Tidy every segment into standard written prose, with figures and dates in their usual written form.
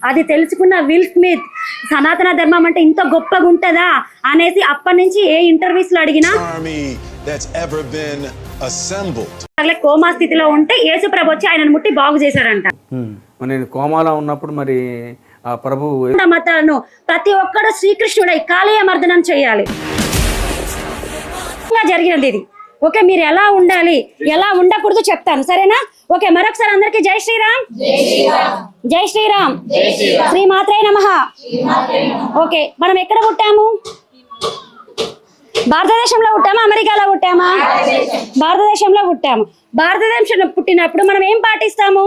అది తెలుసుకున్న will Smith సనాతన ధర్మం అంటే ఇంత గొప్పగా ఉంటదా అనేసి అప్పటి నుంచి ఏ ఇంటర్వ్యూస్ లో అడిగినా కోమా స్థితిలో ఉంటే యేసు ప్రభు వచ్చి ఆయనను ముట్టి బాగు చేశాడంట. నేను కోమాలో ఉన్నప్పుడు మరి ఆ ప్రభు మతాలను ప్రతి ఒక్కడు శ్రీకృష్ణుడై కాళీయ మర్దనం చేయాలి. ఇలా జరిగినది ఇది. ఓకే, మీరు ఎలా ఉండాలి ఎలా ఉండకూడదు చెప్తాను, సరేనా? ఓకే, మరొకసారి అందరికి జై శ్రీరామ్, జై శ్రీరామ్, శ్రీ మాత్రే నమః. ఓకే, మనం ఎక్కడ పుట్టాము? భారతదేశంలో పుట్టామా అమెరికాలో పుట్టామా? భారతదేశంలో పుట్టాము. భారతదేశంలో పుట్టినప్పుడు మనం ఏం పాటిస్తాము?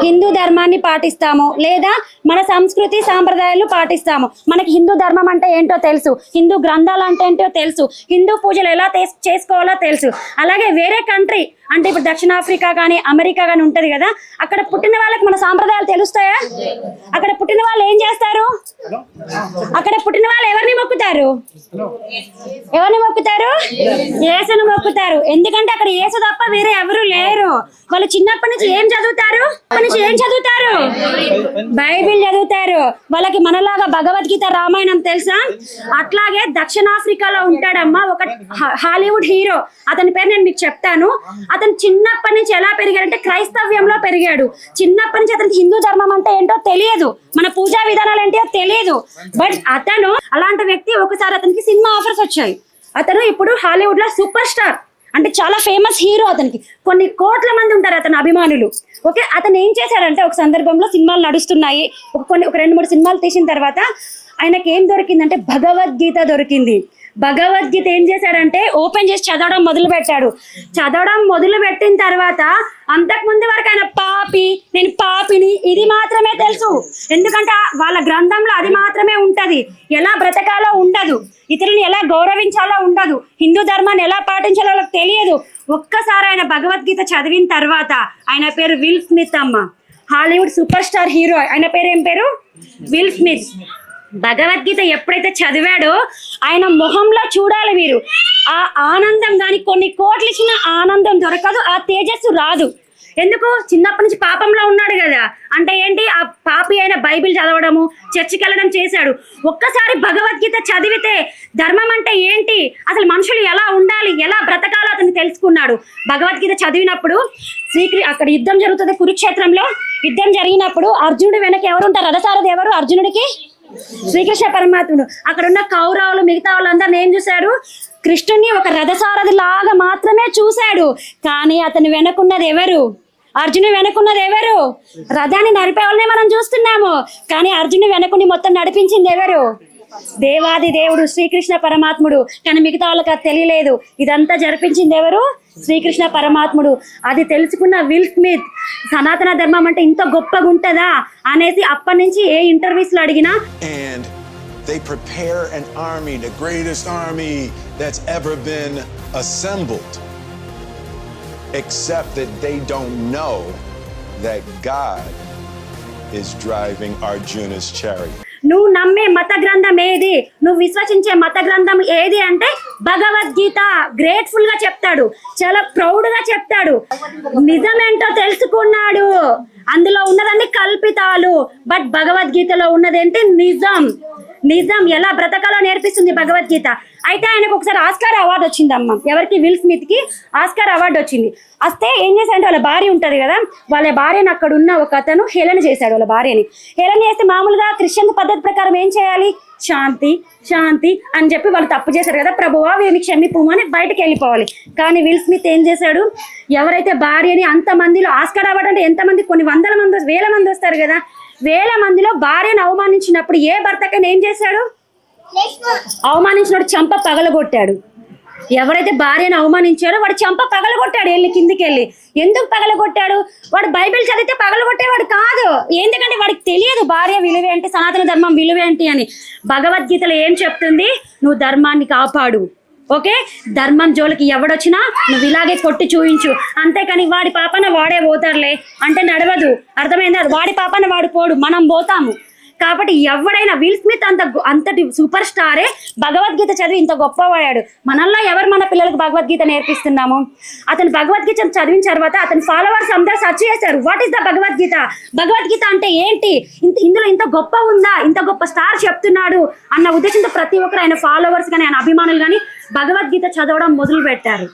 హిందూ ధర్మాన్ని పాటిస్తాము, లేదా మన సంస్కృతి సాంప్రదాయాలు పాటిస్తాము. మనకి హిందూ ధర్మం అంటే ఏంటో తెలుసు, హిందూ గ్రంథాలు అంటే ఏంటో తెలుసు, హిందూ పూజలు ఎలా చేసుకోవాలో తెలుసు. అలాగే వేరే కంట్రీ అంటే ఇప్పుడు దక్షిణాఫ్రికా కానీ అమెరికా కానీ ఉంటది కదా, అక్కడ పుట్టిన వాళ్ళకి మన సాంప్రదాయాలు తెలుస్తాయా? అక్కడ పుట్టిన వాళ్ళు ఏం చేస్తారు? అక్కడ పుట్టిన వాళ్ళు ఎవరిని మొక్కుతారు? ఎవరిని మొక్కుతారు? యేసును మొక్కుతారు. ఎందుకంటే అక్కడ యేసు తప్ప వేరే ఎవరు లేరు. వాళ్ళు చిన్నప్పటి నుంచి ఏం చదువుతారు? బైబిల్ చదువుతారు. వాళ్ళకి మనలాగా భగవద్గీత రామాయణం తెలుసా? అట్లాగే దక్షిణాఫ్రికాలో ఉంటాడమ్మా ఒక హాలీవుడ్ హీరో, అతని పేరు నేను మీకు చెప్తాను. అతను చిన్నప్పటి నుంచి ఎలా పెరిగాడంటే క్రైస్తవ్యంలో పెరిగాడు. చిన్నప్పటి నుంచి అతనికి హిందూ ధర్మం అంటే ఏంటో తెలియదు, మన పూజా విధానాలు ఏంటో తెలియదు. బట్ అతను అలాంటి వ్యక్తి. ఒకసారి అతనికి సినిమా ఆఫర్స్ వచ్చాయి. అతను ఇప్పుడు హాలీవుడ్ లో సూపర్ స్టార్, అంటే చాలా ఫేమస్ హీరో. అతనికి కొన్ని కోట్ల మంది ఉంటారు అతని అభిమానులు. ఓకే, అతను ఏం చేశాడంటే ఒక సందర్భంలో సినిమాలు నడుస్తున్నాయి, ఒక 2-3 సినిమాలు తీసిన తర్వాత ఆయనకి ఏం దొరికిందంటే భగవద్గీత దొరికింది. భగవద్గీత ఏం చేశాడంటే ఓపెన్ చేసి చదవడం మొదలు పెట్టాడు. చదవడం మొదలు పెట్టిన తర్వాత అంతకు ముందు వరకు ఆయన నేను పాపిని ఇది మాత్రమే తెలుసు. ఎందుకంటే వాళ్ళ గ్రంథంలో అది మాత్రమే ఉంటది. ఎలా బ్రతకాలో ఉండదు, ఇతరులను ఎలా గౌరవించాలో ఉండదు, హిందూ ధర్మాన్ని ఎలా పాటించాలో వాళ్ళకి తెలియదు. ఒక్కసారి ఆయన భగవద్గీత చదివిన తర్వాత, ఆయన పేరు విల్ స్మిత్ అమ్మ, హాలీవుడ్ సూపర్ స్టార్ హీరో. ఆయన పేరు ఏం పేరు? Will Smith. భగవద్గీత ఎప్పుడైతే చదివాడో ఆయన మొహంలో చూడాలి మీరు, ఆ ఆనందం కానీ కొన్ని కోట్లు ఇచ్చిన ఆనందం దొరకదు, ఆ తేజస్సు రాదు. ఎందుకు? చిన్నప్పటి నుంచి పాపంలో ఉన్నాడు కదా. అంటే ఏంటి? ఆ పాపి అయిన బైబిల్ చదవడము, చర్చికి వెళ్ళడం చేశాడు. ఒక్కసారి భగవద్గీత చదివితే ధర్మం అంటే ఏంటి, అసలు మనుషులు ఎలా ఉండాలి, ఎలా బ్రతకాలో అతను తెలుసుకున్నాడు. భగవద్గీత చదివినప్పుడు అక్కడ యుద్ధం జరుగుతుంది, కురుక్షేత్రంలో యుద్ధం జరిగినప్పుడు అర్జునుడు వెనక ఎవరు ఉంటారు? రథసారథి ఎవరు అర్జునుడికి? శ్రీకృష్ణ పరమాత్ముడు. అక్కడ ఉన్న కౌరవులు మిగతా వాళ్ళందరిని ఏం చూశారు? కృష్ణుని ఒక రథసారథి లాగా మాత్రమే చూశాడు. కానీ అతను వెనకున్నది ఎవరు? అర్జునుడు వెనకున్నది ఎవరు? రథాన్ని నడిపే వాళ్ళనే మనం చూస్తున్నాము, కానీ అర్జునుడు వెనకుని మొత్తం నడిపించింది ఎవరు? దేవాది దేవుడు శ్రీకృష్ణ పరమాత్ముడు. కానీ మిగతా వాళ్ళకి అది తెలియలేదు. ఇదంతా జరిపించింది ఎవరు? శ్రీకృష్ణ పరమాత్ముడు. అది తెలుసుకున్న విల్ స్మిత్ సనాతన ధర్మం అంటే ఇంత గొప్పగా ఉంటదా అనేసి అప్పటి నుంచి ఏ ఇంటర్వ్యూస్ లో అడిగినా they prepare an army, the greatest army that's ever been assembled, except that they don't know that God is driving Arjuna's chariot. నువ్వు నమ్మే మత గ్రంథం ఏది, నువ్వు విశ్వసించే మత గ్రంథం ఏది అంటే భగవద్గీత. గ్రేట్ఫుల్ గా చెప్తాడు, చాలా ప్రౌడ్ గా చెప్తాడు. నిజమేంటో తెలుసుకున్నాడు. అందులో ఉన్నదాన్ని కల్పితాలు, బట్ భగవద్గీతలో ఉన్నదేంటి? నిజం. నిజం ఎలా బ్రతకాలో నేర్పిస్తుంది భగవద్గీత. అయితే ఆయనకు ఒకసారి ఆస్కార్ అవార్డు వచ్చిందమ్మ. ఎవరికి? విల్ స్మిత్ కి ఆస్కార్ అవార్డు వచ్చింది. వస్తే ఏం చేశాడంటే వాళ్ళ భార్య ఉంటది కదా, వాళ్ళ భార్యను అక్కడ ఉన్న ఒక అతను హేళన చేశాడు. వాళ్ళ భార్యని హేళన చేస్తే మామూలుగా క్రిస్టియన్ పద్ధతి ప్రకారం ఏం చేయాలి? శాంతి శాంతి అని చెప్పి వాళ్ళు తప్పు చేశారు కదా, ప్రభువా వీరిని క్షమిపోము అని బయటకు వెళ్ళిపోవాలి. కానీ విల్ స్మిత్ ఏం చేశాడు? ఎవరైతే భార్యని అంతమందిలో ఆస్కార్ అవార్డు అంటే ఎంతమంది, కొన్ని వందల మంది వేల మంది వస్తారు కదా, వేల మందిలో భార్యను అవమానించినప్పుడు ఏ భర్తకైనా ఏం చేశాడు? అవమానించినప్పుడు చంప పగలగొట్టాడు. ఎవరైతే భార్యను అవమానించాడో వాడు చంప పగలగొట్టాడు, వెళ్ళి కిందికి వెళ్ళి. ఎందుకు పగలగొట్టాడు? వాడు బైబిల్ చదివితే పగలగొట్టేవాడు కాదు. ఎందుకంటే వాడికి తెలియదు భార్య విలువేంటి, సనాతన ధర్మం విలువేంటి అని. భగవద్గీతలో ఏం చెప్తుంది? నువ్వు ధర్మాన్ని కాపాడు. ఓకే, ధర్మం జోలికి ఎవడొచ్చినా నువ్వు ఇలాగే కొట్టి చూయించు, అంతేకాని వాడి పాపన వాడే పోతారులే అంటే నడవదు. అర్థమైందా? వాడి పాపన వాడు పోడు, మనం పోతాము. కాబట్టి ఎవడైనా విల్ స్మిత్ అంతటి సూపర్ స్టారే భగవద్గీత చదివి ఇంత గొప్పవాడాడు. మనల్లో ఎవరు మన పిల్లలకు భగవద్గీత నేర్పిస్తున్నాము? అతను భగవద్గీత చదివిన తర్వాత అతని ఫాలోవర్స్ అందరూ సెర్చ్ చేశారు, what is the Bhagavad Gita, Bhagavad Gita అంటే ఏంటి, ఇందులో ఇంత గొప్ప ఉందా, ఇంత గొప్ప స్టార్ చెప్తున్నాడు అన్న ఉద్దేశంతో ప్రతి ఒక్కరు ఆయన ఫాలోవర్స్ కానీ ఆయన అభిమానులు కానీ భగవద్గీత చదవడం మొదలు పెట్టారు.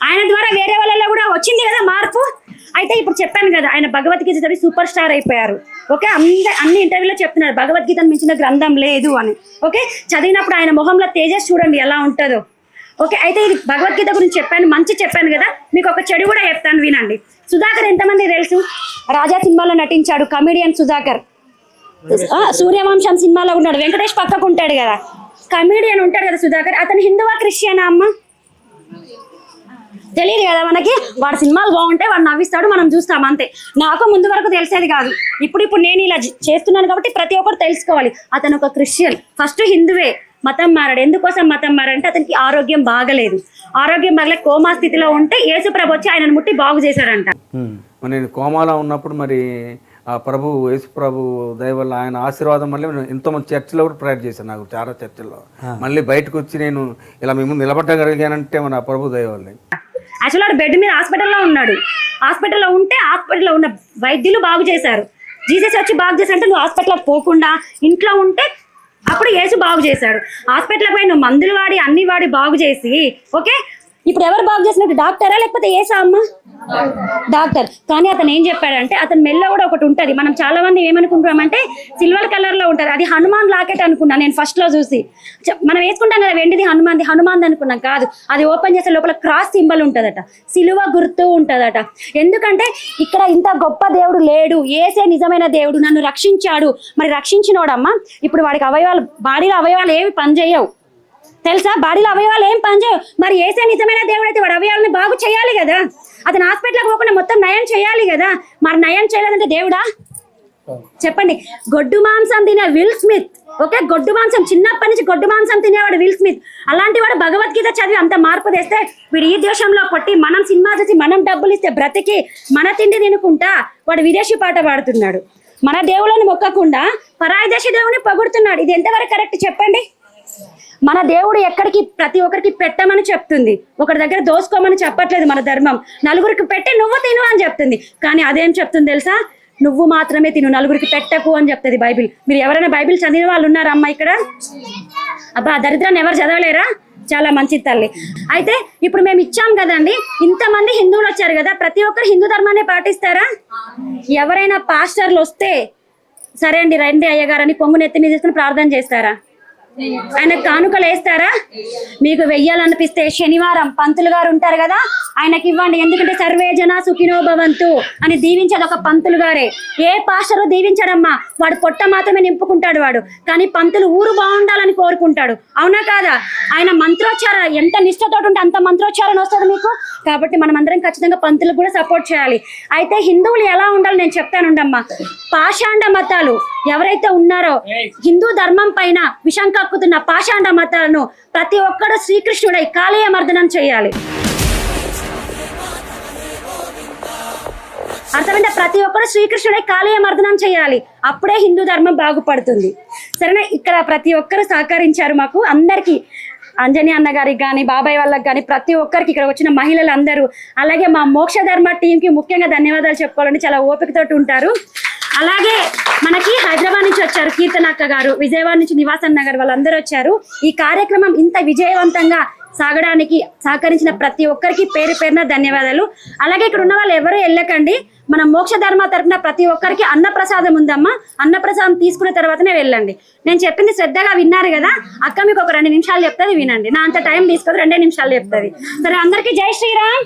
ఆయన ద్వారా వేరే వాళ్ళలో కూడా వచ్చింది కదా మార్పు. అయితే ఇప్పుడు చెప్పాను కదా, ఆయన భగవద్గీత చదివి సూపర్ స్టార్ అయిపోయారు. ఓకే, అన్ని ఇంటర్వ్యూలో చెప్తున్నారు భగవద్గీతను మించిన గ్రంథం లేదు అని. ఓకే, చదివినప్పుడు ఆయన మొహంలో తేజస్ చూడండి ఎలా ఉంటుందో. ఓకే, అయితే ఇది భగవద్గీత గురించి చెప్పాను, మంచి చెప్పాను కదా, మీకు ఒక చెడు కూడా చెప్తాను వినండి. సుధాకర్ ఎంతమంది తెలుసు? రాజా సినిమాలో నటించాడు, కమిడియన్ సుధాకర్. సూర్యవంశం సినిమాలో ఉన్నాడు, వెంకటేష్ పక్కకు ఉంటాడు కదా, కమిడియన్ ఉంటాడు కదా సుధాకర్. అతను హిందువా క్రిస్టియనా అమ్మ? తెలియదు కదా మనకి. వాడు సినిమాలు బాగుంటే వాడు నవ్విస్తాడు, మనం చూస్తాం అంతే. నాకు ముందు వరకు తెలిసేది కాదు, ఇప్పుడు నేను ఇలా చేస్తున్నాను కాబట్టి ప్రతి ఒక్కరు తెలుసుకోవాలి. అతను ఒక క్రిస్టియన్, ఫస్ట్ హిందువే, మతం మారాడు. ఎందుకోసం మతం మారాడంటే అతనికి ఆరోగ్యం బాగలేదు, ఆరోగ్యం బాగలేక కోమా స్థితిలో ఉంటే యేసు ప్రభు వచ్చి ఆయనను ముట్టి బాగు చేశాడంట. నేను కోమాలో ఉన్నప్పుడు మరి ఆ ప్రభు యేసు ప్రభు దయ వల్ల ఆయన ఆశీర్వాదం మళ్ళీ ఎంతోమంది చర్చిలో కూడా ప్రేయర్ చేశాను, నాకు చాలా చర్చిల్లో మళ్ళీ బయటకు వచ్చి నేను ఇలా మేము నిలబడగలిగానంటే మన ప్రభు దయ వల్ల. యాక్చువల్ వాడు బెడ్ మీద హాస్పిటల్లో ఉన్నాడు, హాస్పిటల్లో ఉంటే హాస్పిటల్లో ఉన్న వైద్యులు బాగు చేశారు. జీసస్ వచ్చి బాగు చేశారంటే నువ్వు హాస్పిటల్కి పోకుండా ఇంట్లో ఉంటే అప్పుడు యేసు బాగు చేశాడు. హాస్పిటల్కి పోయి నువ్వు మందులు వాడి అన్ని వాడి బాగు చేసి, ఓకే, ఇప్పుడు ఎవరు బాగు చేసినట్టు, డాక్టరా లేకపోతే యేసా అమ్మ? డాక్టర్. కానీ అతను ఏం చెప్పాడంటే అతని మెల్లో కూడా ఒకటి ఉంటుంది, మనం చాలా మంది ఏమనుకుంటామంటే సిల్వర్ కలర్ లో ఉంటుంది, అది హనుమాన్ లాకెట్ అనుకున్నా నేను ఫస్ట్ లో చూసి. మనం వేసుకుంటాం కదా వెండిది హనుమాన్ అనుకున్నాం, కాదు, అది ఓపెన్ చేసే లోపల క్రాస్ సింబల్ ఉంటుందట, సిలువ గుర్తు ఉంటుందట. ఎందుకంటే ఇక్కడ ఇంత గొప్ప దేవుడు లేడు, యేసే నిజమైన దేవుడు, నన్ను రక్షించాడు. మరి రక్షించినోడమ్మా ఇప్పుడు వాడికి బాడీలో అవయవాలు ఏవి పనిచేయవు తెలుసా, బాడీలో అవయవాలు ఏం పనిచేయవు. మరి యేసే నిజమైన దేవుడు అయితే వాడు అవయవాలని బాగు చేయాలి కదా, అతను హాస్పిటల్కి పోకుండా మొత్తం నయం చేయాలి కదా. మరి నయం చేయలేదంటే దేవుడా? చెప్పండి. గొడ్డు మాంసం తినే విల్ స్మిత్, ఓకే, గొడ్డు మాంసం చిన్నప్పటి నుంచి గొడ్డు మాంసం తినేవాడు విల్ స్మిత్. అలాంటి వాడు భగవద్గీత చదివి అంత మార్పు తెస్తే వీడు ఈ దేశంలో కొట్టి మనం సినిమా చూసి మనం డబ్బులు ఇస్తే బ్రతికి మన తిండి తినుకుంటా వాడు విదేశీ పాట పాడుతున్నాడు. మన దేవుళ్ళని మొక్కకుండా పరాయి దేశ దేవుని పొగుడుతున్నాడు. ఇది ఎంతవరకు కరెక్ట్ చెప్పండి? మన దేవుడు ఎక్కడికి ప్రతి ఒక్కరికి పెట్టమని చెప్తుంది, ఒకరి దగ్గర దోసుకోమని చెప్పట్లేదు. మన ధర్మం నలుగురికి పెట్టి నువ్వు తిను అని చెప్తుంది. కానీ అదేం చెప్తుంది తెలుసా? నువ్వు మాత్రమే తిను, నలుగురికి పెట్టకు అని చెప్తుంది బైబిల్. మీరు ఎవరైనా బైబిల్ చదివిన వాళ్ళు ఉన్నారా అమ్మ ఇక్కడ? అబ్బా, దరిద్రాన్ని ఎవరు చదవలేరా? చాలా మంచి తల్లి. అయితే ఇప్పుడు మేము ఇచ్చాం కదండి, ఇంతమంది హిందువులు వచ్చారు కదా, ప్రతి ఒక్కరు హిందూ ధర్మాన్ని పాటిస్తారా? ఎవరైనా పాస్టర్లు వస్తే సరే అండి రండి అయ్యగారని కొంగు నెత్తి మీద తీసుకుని ప్రార్థన చేస్తారా? ఆయన కానుకలు వేస్తారా? మీకు వెయ్యాలనిపిస్తే శనివారం పంతులు గారు ఉంటారు కదా, ఆయనకి ఇవ్వండి. ఎందుకంటే సర్వే జన సుఖినో భవంతు అని దీవించేది ఒక పంతులు గారే. ఏ పాస్టరు దీవించడమ్మా, వాడు పొట్ట మాత్రమే నింపుకుంటాడు వాడు, కానీ పంతులు ఊరు బాగుండాలని కోరుకుంటాడు. అవునా కాదా? ఆయన మంత్రోచ్చారణ ఎంత నిష్ఠతో ఉంటే అంత మంత్రోచ్చారణ వస్తుంది మీకు. కాబట్టి మనం అందరం ఖచ్చితంగా పంతులకు కూడా సపోర్ట్ చేయాలి. అయితే హిందువులు ఎలా ఉండాలి నేను చెప్తానుండమ్మా. పాషాండ మతాలు ఎవరైతే ఉన్నారో హిందూ ధర్మం పైన విషం కక్కుతున్న పాషాండ మతాలను ప్రతి ఒక్కడు శ్రీకృష్ణుడై కాళీయ మర్దనం చేయాలి. అర్థమైందా? ప్రతి ఒక్కరు శ్రీకృష్ణుడై కాళీయ మర్దనం చేయాలి, అప్పుడే హిందూ ధర్మం బాగుపడుతుంది. సరేనా? ఇక్కడ ప్రతి ఒక్కరు సహకరించారు మాకు అందరికీ, అంజని అన్న గారికి కానీ బాబాయ్ వాళ్ళకి కానీ ప్రతి ఒక్కరికి, ఇక్కడ వచ్చిన మహిళలందరూ, అలాగే మా మోక్ష ధర్మ టీంకి ముఖ్యంగా ధన్యవాదాలు చెప్పుకోవాలండి, చాలా ఓపికతోటి ఉంటారు. అలాగే మనకి హైదరాబాద్ నుంచి వచ్చారు కీర్తనక్క గారు, విజయవాడ నుంచి నివాసన్ నగర్, వాళ్ళందరూ వచ్చారు. ఈ కార్యక్రమం ఇంత విజయవంతంగా సాగడానికి సహకరించిన ప్రతి ఒక్కరికి పేరు పేరున ధన్యవాదాలు. అలాగే ఇక్కడ ఉన్న వాళ్ళు ఎవరు వెళ్ళకండి, మన మోక్ష ధర్మ తరపున ప్రతి ఒక్కరికి అన్నప్రసాదం ఉందమ్మా, అన్నప్రసాదం తీసుకున్న తర్వాతనే వెళ్ళండి. నేను చెప్పింది శ్రద్ధగా విన్నారు కదా. అక్క మీకు ఒక 2 నిమిషాలు చెప్తుంది, వినండి. నా అంత టైం తీసుకోదు, 2 నిమిషాలు చెప్తుంది. సరే, అందరికీ జై శ్రీరామ్.